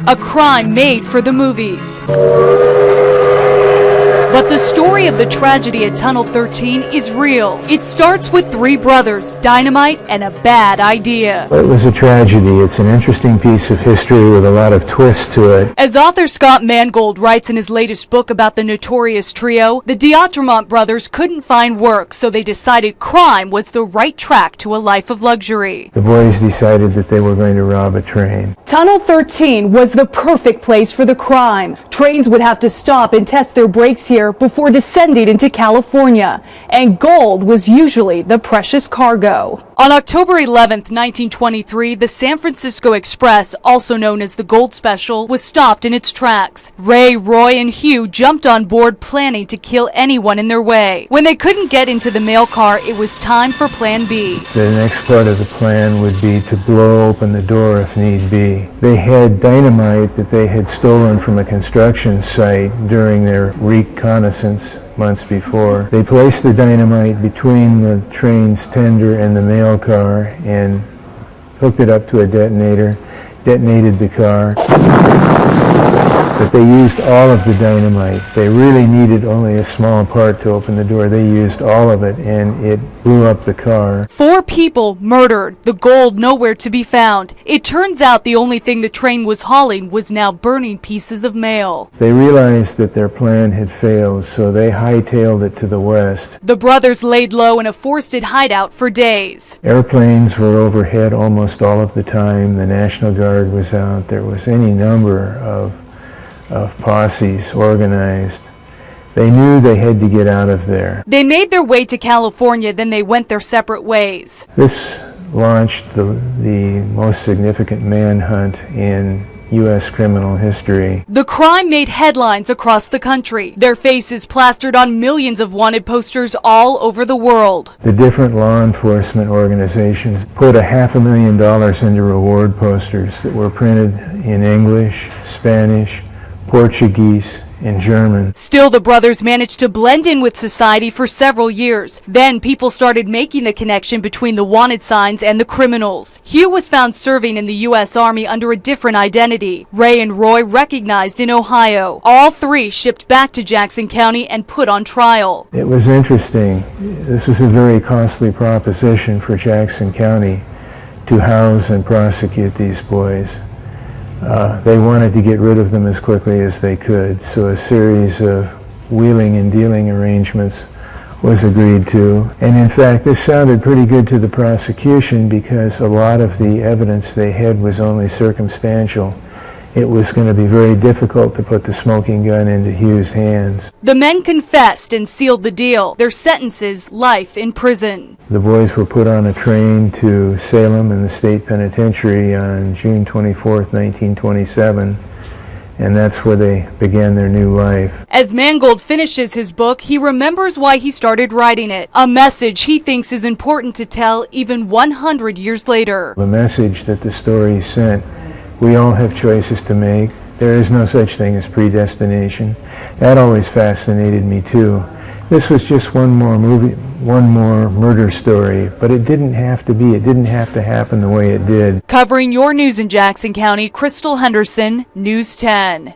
a crime made for the movies. But the story of the tragedy at Tunnel 13 is real. It starts with three brothers, dynamite, and a bad idea. It was a tragedy. It's an interesting piece of history with a lot of twists to it. As author Scott Mangold writes in his latest book about the notorious trio, the D'Entremont brothers couldn't find work, so they decided crime was the right track to a life of luxury. The boys decided that they were going to rob a train. Tunnel 13 was the perfect place for the crime. Trains would have to stop and test their brakes here before descending into California, and gold was usually the precious cargo. On October 11th, 1923, the San Francisco Express, also known as the Gold Special, was stopped in its tracks. Ray, Roy, and Hugh jumped on board planning to kill anyone in their way. When they couldn't get into the mail car, it was time for Plan B. The next part of the plan would be to blow open the door if need be. They had dynamite that they had stolen from a construction site during their reconnaissance months before. They placed the dynamite between the train's tender and the mail car and hooked it up to a detonator, detonated the car. But they used all of the dynamite. They really needed only a small part to open the door. They used all of it, and it blew up the car. 4 people murdered, the gold nowhere to be found. It turns out the only thing the train was hauling was now burning pieces of mail. They realized that their plan had failed, so they hightailed it to the west. The brothers laid low in a forested hideout for days. Airplanes were overhead almost all of the time. The National Guard was out. There was any number of posses organized. They knew they had to get out of there. They made their way to California, then they went their separate ways. This launched the most significant manhunt in U.S. criminal history. The crime made headlines across the country. Their faces plastered on millions of wanted posters all over the world. The different law enforcement organizations put $500,000 into reward posters that were printed in English, Spanish, Portuguese, and German. Still, the brothers managed to blend in with society for several years. Then people started making the connection between the wanted signs and the criminals. Hugh was found serving in the U.S. Army under a different identity. Ray and Roy recognized in Ohio. All 3 shipped back to Jackson County and put on trial. It was interesting. This was a very costly proposition for Jackson County to house and prosecute these boys. They wanted to get rid of them as quickly as they could, so a series of wheeling and dealing arrangements was agreed to. And in fact, this sounded pretty good to the prosecution because a lot of the evidence they had was only circumstantial. It was going to be very difficult to put the smoking gun into Hugh's hands. The men confessed and sealed the deal. Their sentences, life in prison. The boys were put on a train to Salem in the state penitentiary on June 24th, 1927, and that's where they began their new life. As Mangold finishes his book, he remembers why he started writing it. A message he thinks is important to tell even 100 years later. The message that the story sent: we all have choices to make. There is no such thing as predestination. That always fascinated me too. This was just one more murder story, but it didn't have to be. It didn't have to happen the way it did. Covering your news in Jackson County, Krystle Henderson, News 10.